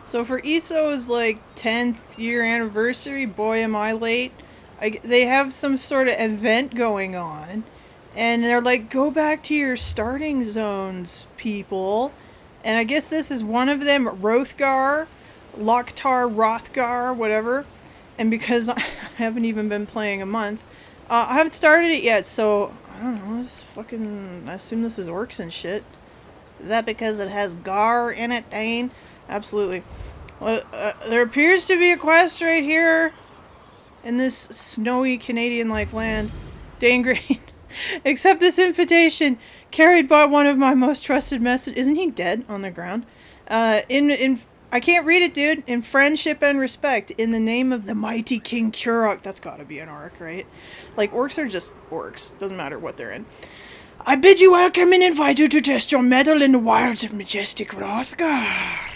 So for ESO's like 10th year anniversary, boy am I late. They have some sort of event going on, and they're like, go back to your starting zones, people. And I guess this is one of them, Wrothgar Ogar, whatever. And because I haven't even been playing a month, I haven't started it yet, so I don't know. I assume this is orcs and shit. Is that because it has Gar in it, Dane? Absolutely. Well, there appears to be a quest right here in this snowy Canadian-like land. Dane Green. Accept this invitation carried by one of my most trusted messengers. Isn't he dead on the ground? I can't read it, dude. In friendship and respect, in the name of the mighty King Kurog. That's gotta be an orc, right? Like, orcs are just orcs. Doesn't matter what they're in. I bid you welcome and invite you to test your mettle in the wilds of majestic Wrothgar.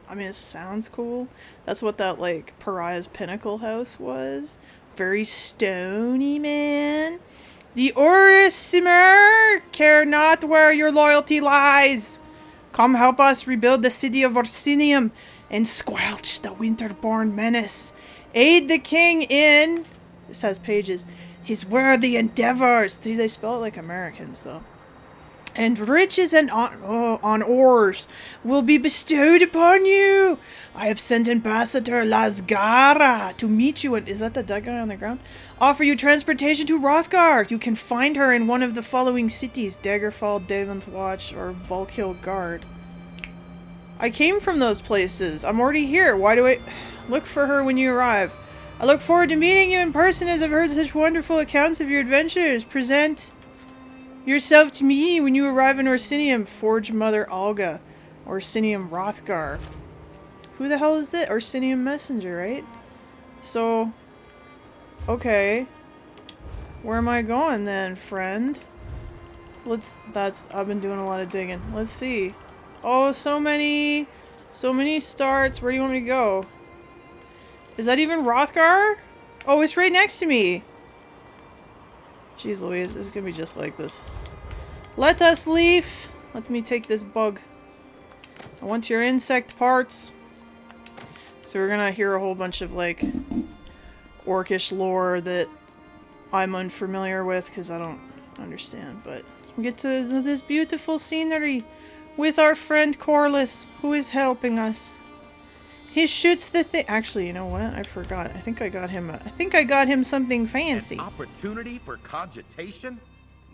I mean, it sounds cool. That's what that, like, Pariah's Pinnacle house was. Very stony, man. The Orsimer care not where your loyalty lies. Come help us rebuild the city of Orsinium and squelch the winter-born menace. Aid the king in... This has pages. His worthy endeavors. See, they spell it like Americans, though. And riches and on ores will be bestowed upon you. I have sent Ambassador Lasgara to meet you. And is that the dead guy on the ground? Offer you transportation to Wrothgar. You can find her in one of the following cities: Daggerfall, Daven's Watch, or Volkill Guard. I came from those places. I'm already here. Why do I look for her when you arrive? I look forward to meeting you in person, as I've heard such wonderful accounts of your adventures. Present yourself to me when you arrive in Orsinium. Forge Mother Olga. Orsinium Wrothgar. Who the hell is this? Orsinium Messenger, right? So, okay. Where am I going then, friend? I've been doing a lot of digging. Let's see. Oh, so many starts. Where do you want me to go? Is that even Wrothgar? Oh, it's right next to me. Jeez Louise, this is gonna be just like this. Let us leave. Let me take this bug. I want your insect parts. So we're gonna hear a whole bunch of, like, orcish lore that I'm unfamiliar with because I don't understand. But we get to this beautiful scenery with our friend Corliss, who is helping us. He shoots the thing. Actually, you know what? I forgot. I think I got him something fancy. An opportunity for cogitation?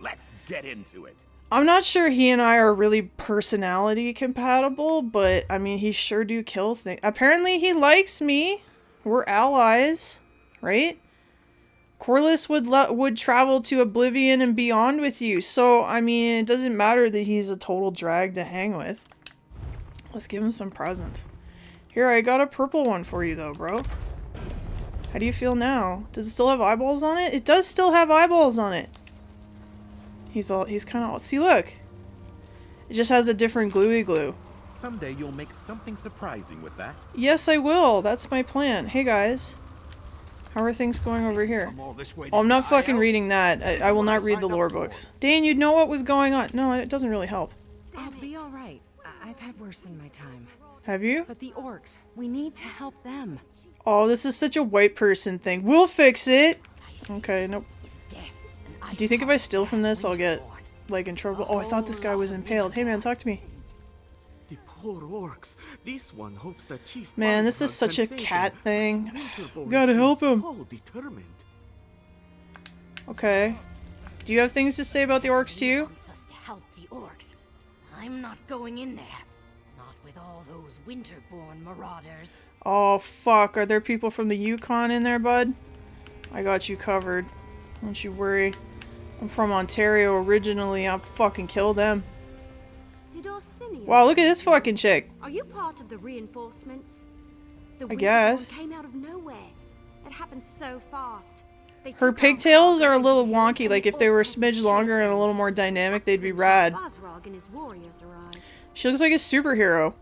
Let's get into it. I'm not sure he and I are really personality compatible, but I mean, he sure do kill things. Apparently, he likes me. We're allies, right? Corliss would travel to Oblivion and beyond with you. So, I mean, it doesn't matter that he's a total drag to hang with. Let's give him some presents. Here, I got a purple one for you though, bro. How do you feel now? Does it still have eyeballs on it? It does still have eyeballs on it. He's kind of, see, look. It just has a different gluey glue. Someday you'll make something surprising with that. Yes, I will. That's my plan. Hey, guys. How are things going over here? Oh, I'm not fucking reading that. I will not read the lore books. Dane, you'd know what was going on. No, it doesn't really help. I'll be alright. I've had worse in my time. Have you? But the orcs, we need to help them. Oh, this is such a white person thing. We'll fix it. Okay, nope. Do you think if I steal from this, I'll get, like, in trouble? Oh, I thought this guy was impaled. Hey, man, talk to me. The poor orcs. This one hopes that Chief Man, this is such a cat thing. We gotta help him. So determined. Okay. Do you have things to say about the orcs too? Wants us to help the orcs. I'm not going in there. Not with all those winter-born marauders. Oh, fuck. Are there people from the Yukon in there, bud? I got you covered. Don't you worry. I'm from Ontario originally. I'll fucking kill them. Did Orsinium Wow, look at this fucking chick. Are you part of the reinforcements? The I guess. came out of nowhere. It happened so fast. They Her took out pigtails are a little Carthage wonky. and Like, the if they were a orcs smidge longer and a little more dynamic, they'd be That's rad. when Osrog and his warriors arrived. She looks like a superhero.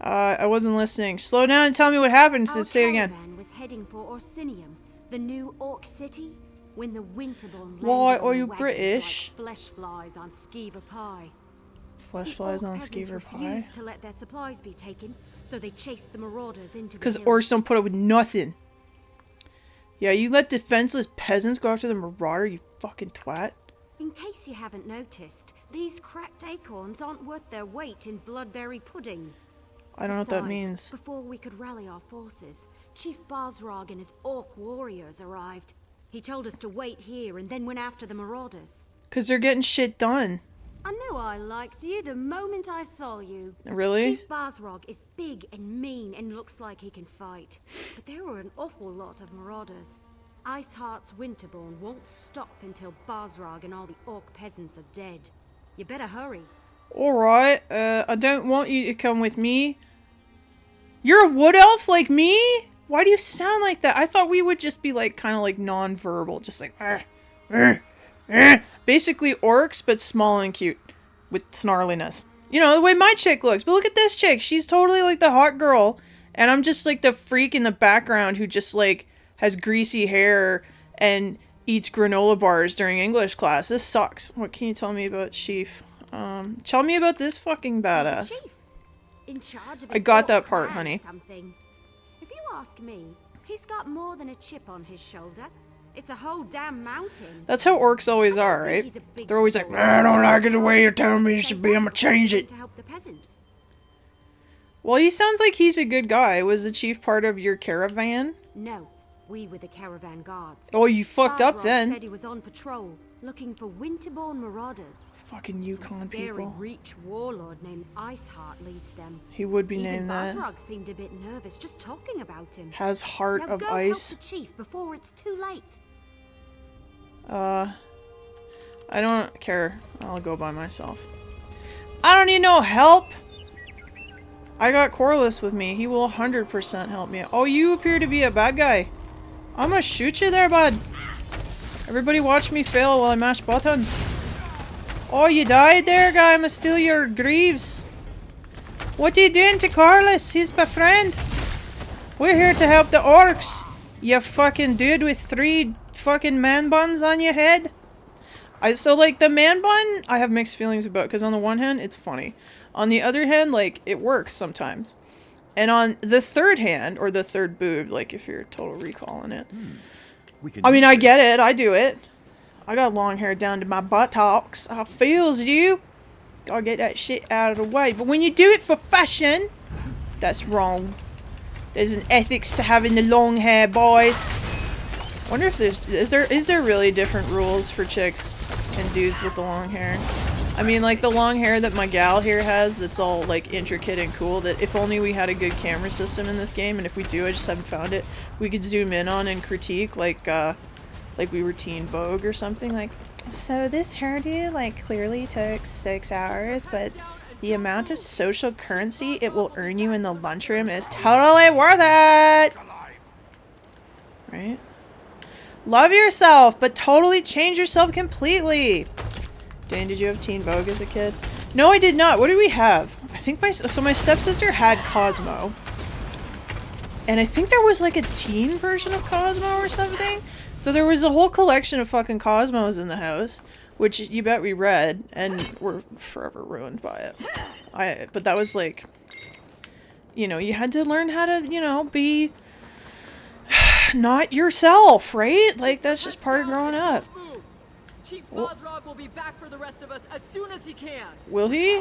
I wasn't listening. Slow down and tell me what happened. Our Say it again. caravan was heading for Orsinium, the new orc city, when the winterborn Why landed on are the you wagons British? like flesh flies on skeever pie. flesh flies on skeever pie? refused to let their supplies be taken, so they chased the marauders into the Because hills. orcs don't put up with nothing. Yeah, you let defenseless peasants go after the marauder, you fucking twat. In case you haven't noticed, these cracked acorns aren't worth their weight in bloodberry pudding. I don't know what that Besides, means. Before we could rally our forces, Chief Basrog and his orc warriors arrived. He told us to wait here and then went after the marauders. Because they're getting shit done. I knew I liked you the moment I saw you. Really? Chief Basrog is big and mean and looks like he can fight. But there were an awful lot of marauders. Iceheart's Winterborn won't stop until Basrog and all the orc peasants are dead. You better hurry. Alright, I don't want you to come with me. You're a wood elf like me? Why do you sound like that? I thought we would just be like, kind of like non-verbal. Just like, basically orcs, but small and cute. With snarliness. You know, the way my chick looks. But look at this chick. She's totally like the hot girl. And I'm just like the freak in the background who just like has greasy hair and eats granola bars during English class. This sucks. What can you tell me about Chief? Tell me about this fucking badass. He's a chief, in charge of I got that orc part, clan or honey. something. If you ask me, he's got more than a chip on his shoulder. It's a whole damn mountain. That's how orcs always I don't are, think right? he's a big They're always like, sport. I don't like it the way you're telling me it should be, I'm gonna change it. To help the peasants. Well, he sounds like he's a good guy. Was the chief part of your caravan? No, we were the caravan guards. Oh, you fucked up Basrog then. said he was on patrol, looking for winterborn marauders. Fucking Some Yukon scary people. Reach warlord named Iceheart leads them. He would be Even named that. Basrog seemed a bit nervous just talking about him. Has heart Now of go ice. help the chief before it's too late. I don't care. I'll go by myself. I don't need no help! I got Corliss with me. He will 100% help me. Oh, you appear to be a bad guy. I'm gonna shoot you there, bud. Everybody watch me fail while I mash buttons. Oh, you died there, guy. I'ma steal your greaves. What are you doing to Corliss? He's my friend. We're here to help the orcs. You fucking dude with 3 fucking man buns on your head. So like the man bun, I have mixed feelings about, because on the one hand, it's funny. On the other hand, like, it works sometimes. And on the third hand, or the third boob, like if you're total recalling it. I mean, I get it. I do it. I got long hair down to my buttocks. I feels you. Gotta get that shit out of the way. But when you do it for fashion, that's wrong. There's an ethics to having the long hair, boys. Wonder if is there really different rules for chicks and dudes with the long hair? I mean, like the long hair that my gal here has, that's all like intricate and cool, that if only we had a good camera system in this game, and if we do, I just haven't found it, we could zoom in on and critique like we were Teen Vogue or something. Like, so this hairdo like clearly took 6 hours, but the amount of social currency it will earn you in the lunchroom is totally worth it! Right? Love yourself, but totally change yourself completely. Dane, did you have Teen Vogue as a kid? No, I did not. What did we have? I think my stepsister had Cosmo. And I think there was like a teen version of Cosmo or something. So there was a whole collection of fucking Cosmos in the house, which you bet we read, and we're forever ruined by it. But that was like, you know, you had to learn how to, you know, be not yourself, right? Like, that's just part of growing up. Chief Basrog will be back for the rest of us as soon as he can. Will he?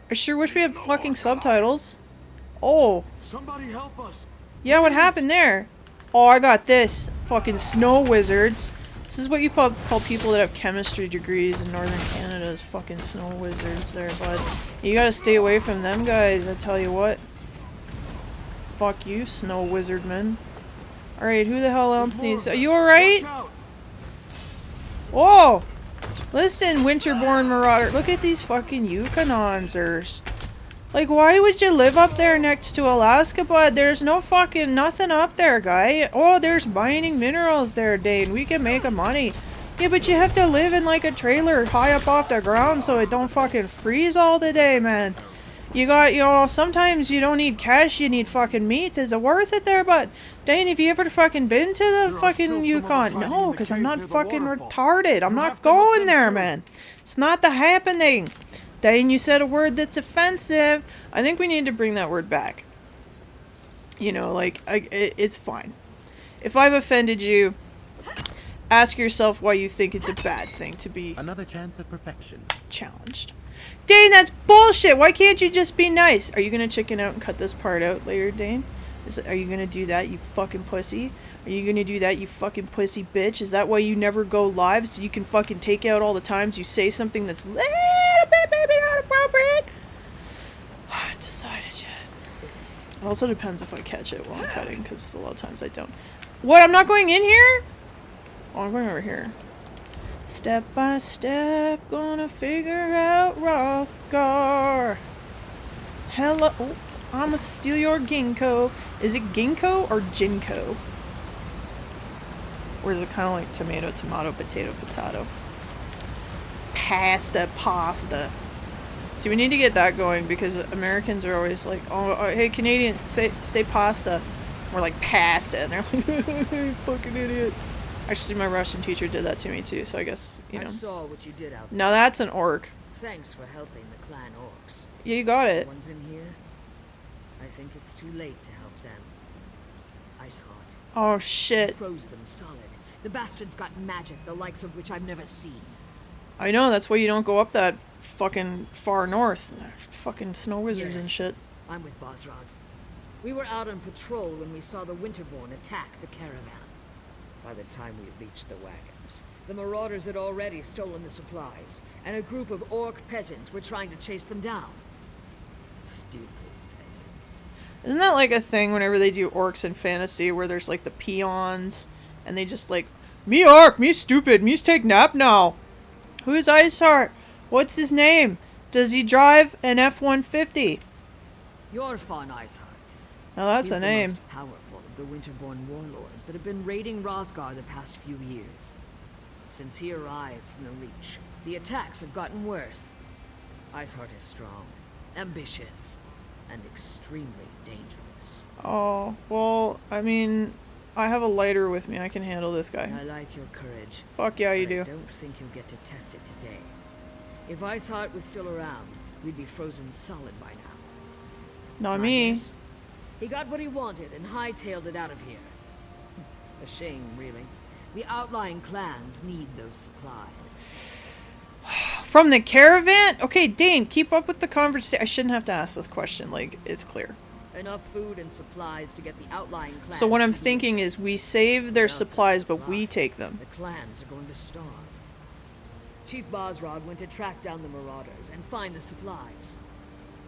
I sure wish we had fucking subtitles. Oh. Somebody help us. Yeah, what happened there? Oh, I got this. Fucking snow wizards. This is what you call people that have chemistry degrees in northern Canada, is fucking snow wizards there, bud. You gotta stay away from them guys, I tell you what. Fuck you, snow wizard man. Alright, who the hell else needs... Are you alright? Whoa! Listen, Winterborn Marauder. Look at these fucking Yukononsers. Like, why would you live up there next to Alaska, bud? There's no fucking nothing up there, guy. Oh, there's mining minerals there, Dane. We can make a money. Yeah, but you have to live in like a trailer high up off the ground so it don't fucking freeze all the day, man. You got, you know, sometimes you don't need cash, you need fucking meat. Is it worth it there, bud? Dane, have you ever fucking been to the fucking Yukon? No, because I'm not fucking retarded. I'm not going there, man. It's not the happening. Dane, you said a word that's offensive. I think we need to bring that word back. You know, like, it's fine. If I've offended you, ask yourself why you think it's a bad thing to be Another chance at perfection. challenged. Dane, that's bullshit. Why can't you just be nice? Are you gonna chicken out and cut this part out later, Dane? Are you gonna do that, you fucking pussy? Are you gonna do that, you fucking pussy bitch? Is that why you never go live, so you can fucking take out all the times you say something that's a little bit maybe not appropriate? I haven't decided yet. It also depends if I catch it while I'm cutting, because a lot of times I don't. What? I'm not going in here? Oh, I'm going over here. Step by step, gonna figure out Wrothgar. Hello. Oh, I'ma steal your ginkgo. Is it ginkgo or jinko? Or is it kind of like tomato, tomato, potato, potato? Pasta, pasta. See, we need to get that going because Americans are always like, oh, hey, Canadian, say pasta. We're like, pasta. And they're like, you fucking idiot. Actually, my Russian teacher did that to me too, so I guess, you know. I saw what you did out there. Now that's an orc. Thanks for helping the clan orcs. Yeah, you got it. One's in here. I think it's too late to help them. Iceheart. Oh, shit. Froze them solid. The bastards got magic, the likes of which I've never seen. I know, that's why you don't go up that fucking far north. Fucking snow wizards and shit. I'm with Bosrog. We were out on patrol when we saw the Winterborn attack the caravan. By the time we reached the wagons, the marauders had already stolen the supplies, and a group of orc peasants were trying to chase them down. Stupid peasants. Isn't that like a thing whenever they do orcs in fantasy where there's like the peons and they just like, me orc, me stupid, me's take nap now. Who's Iceheart? What's his name? Does he drive an F-150? You're Fawn Iceheart. Now that's He's a name. the most powerful of the Winterborn warlords that have been raiding Wrothgar the past few years. Since he arrived from the Reach, the attacks have gotten worse. Iceheart is strong, ambitious, and extremely dangerous. Oh, well, I mean, I have a lighter with me. I can handle this guy. I like your courage. Fuck yeah, you do. I don't think you'll get to test it today. If Iceheart was still around, we'd be frozen solid by now. Not me. Guess, he got what he wanted and hightailed it out of here. A shame, really. The outlying clans need those supplies. From the caravan? Okay, Dane, keep up with the conversation. I shouldn't have to ask this question. Like, it's clear. Enough food and supplies to get the outlying clans. So what I'm to do thinking it. is we save their Without the supplies, but we take them. The clans are going to starve. Chief Bosrog went to track down the marauders and find the supplies.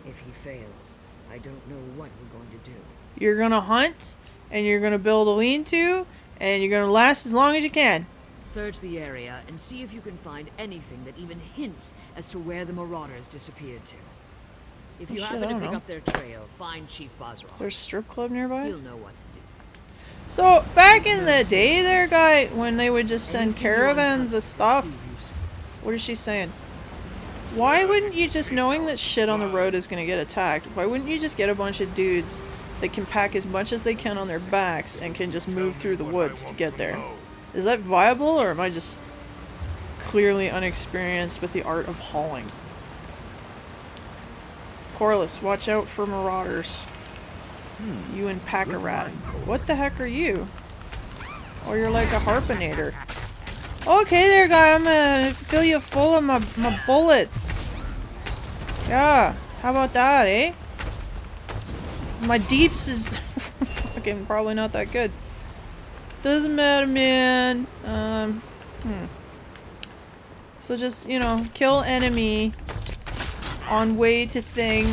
If he fails, I don't know what we're going to do. You're gonna hunt, and you're gonna build a lean-to, and you're gonna last as long as you can. Search the area and see if you can find anything that even hints as to where the marauders disappeared to. If you shit, happen I to don't pick know. up their trail, find Chief Bosrog. Is there a strip club nearby? He'll know what to do. So, back in the day there, guy, when they would just send Anything you caravans uncover of stuff, will be useful. what is she saying? Why wouldn't you just, knowing that shit on the road is gonna get attacked, why wouldn't you just get a bunch of dudes that can pack as much as they can on their backs and can just move through the woods to get there? Is that viable, or am I just clearly unexperienced with the art of hauling? Corliss, watch out for marauders. You and Pack-a-Rat. What the heck are you? Oh, you're like a harpinator. Okay there, guy. I'm gonna fill you full of my bullets. Yeah, how about that, eh? My deeps is fucking probably not that good. Doesn't matter, man. So just, you know, kill enemy on way to thing.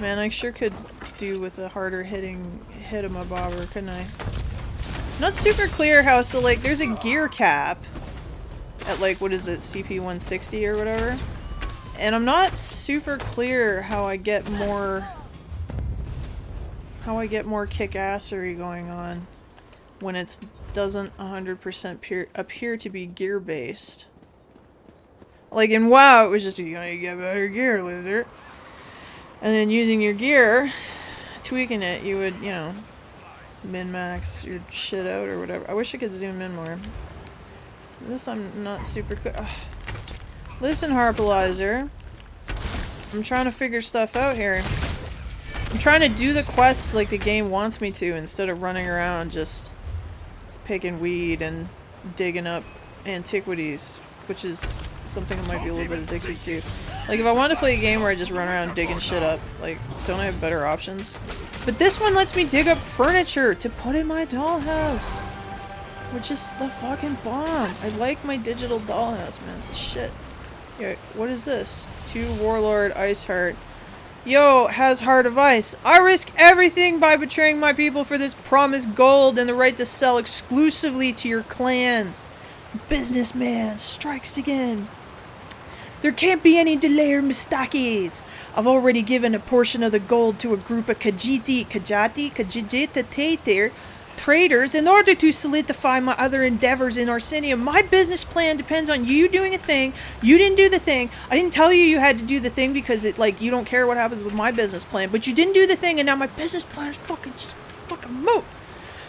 Man, I sure could do with a harder hit of my bobber, couldn't I? Not super clear how, so like there's a gear cap at like, what is it, CP 160 or whatever? And I'm not super clear how I get more kick-assery going on when it doesn't 100% appear to be gear-based. Like in WoW, it was just, you gotta get better gear, loser. And then using your gear, tweaking it, you would, you know, min-max your shit out or whatever. I wish I could zoom in more. This I'm not super clear. Listen, Harpalizer. I'm trying to figure stuff out here. I'm trying to do the quests like the game wants me to instead of running around just picking weed and digging up antiquities, which is something I might be a little bit addicted to. Like, if I wanted to play a game where I just run around digging shit up, like, don't I have better options? But this one lets me dig up furniture to put in my dollhouse, which is the fucking bomb. I like my digital dollhouse, man. It's the shit. Yeah, what is this? 2 Warlord Ice Heart. Yo, has Heart of Ice. I risk everything by betraying my people for this promised gold and the right to sell exclusively to your clans. Businessman strikes again. There can't be any delay or mistakes. I've already given a portion of the gold to a group of Kajiti traders in order to solidify my other endeavors in Orsinium. My business plan depends on you doing a thing. You didn't do the thing. I didn't tell you you had to do the thing because it, like, you don't care what happens with my business plan, but you didn't do the thing, and now my business plan is fucking moot.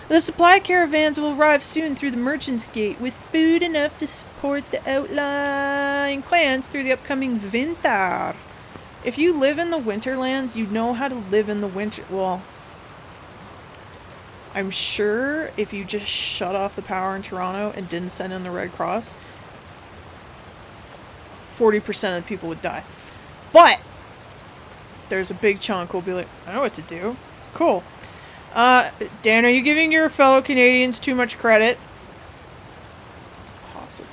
The supply caravans will arrive soon through the Merchant's Gate with food enough to support the outlying clans through the upcoming winter. If you live in the Winterlands, you know how to live in the winter. Well, I'm sure if you just shut off the power in Toronto and didn't send in the Red Cross, 40% of the people would die. But there's a big chunk who'll be like, I know what to do. It's cool. Dan, are you giving your fellow Canadians too much credit? Possibly.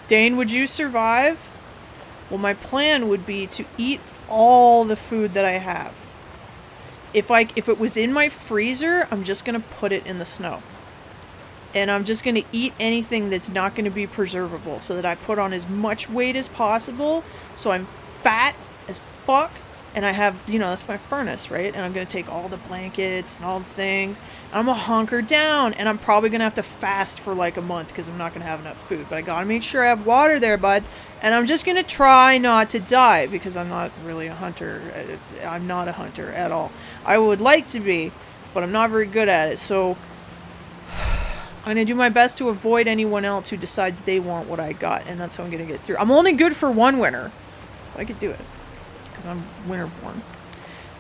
Dane, would you survive? Well, my plan would be to eat all the food that I have. If it was in my freezer, I'm just gonna put it in the snow. And I'm just gonna eat anything that's not gonna be preservable so that I put on as much weight as possible so I'm fat as fuck. And I have, you know, that's my furnace, right? And I'm going to take all the blankets and all the things. I'm going to hunker down. And I'm probably going to have to fast for like a month because I'm not going to have enough food. But I got to make sure I have water there, bud. And I'm just going to try not to die because I'm not really a hunter. I'm not a hunter at all. I would like to be, but I'm not very good at it. So I'm going to do my best to avoid anyone else who decides they want what I got. And that's how I'm going to get through. I'm only good for one winter. But I could do it. Because I'm winterborn.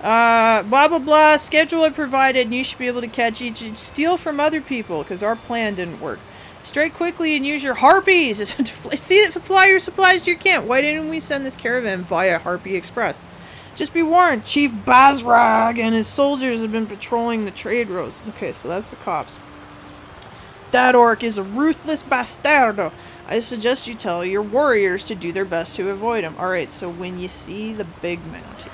Blah blah blah. Schedule I provided, and you should be able to catch each and steal from other people because our plan didn't work. Strike quickly and use your harpies to fly your supplies to your camp. Why didn't we send this caravan via Harpy Express? Just be warned, Chief Bazrag and his soldiers have been patrolling the trade roads. Okay, so that's the cops. That orc is a ruthless bastardo. I suggest you tell your warriors to do their best to avoid him. Alright, so when you see the big Mountie,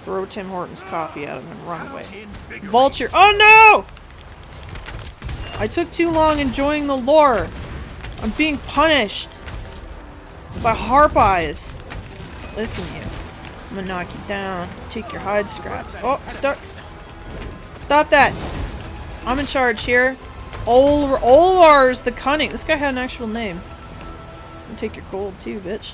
throw Tim Hortons coffee at him and run away. Vulture. Oh no! I took too long enjoying the lore. I'm being punished by harp eyes. Listen, you. I'm gonna knock you down. Take your hide scraps. Oh, stop that. I'm in charge here. Olar's the Cunning. This guy had an actual name. I'll take your gold too, bitch.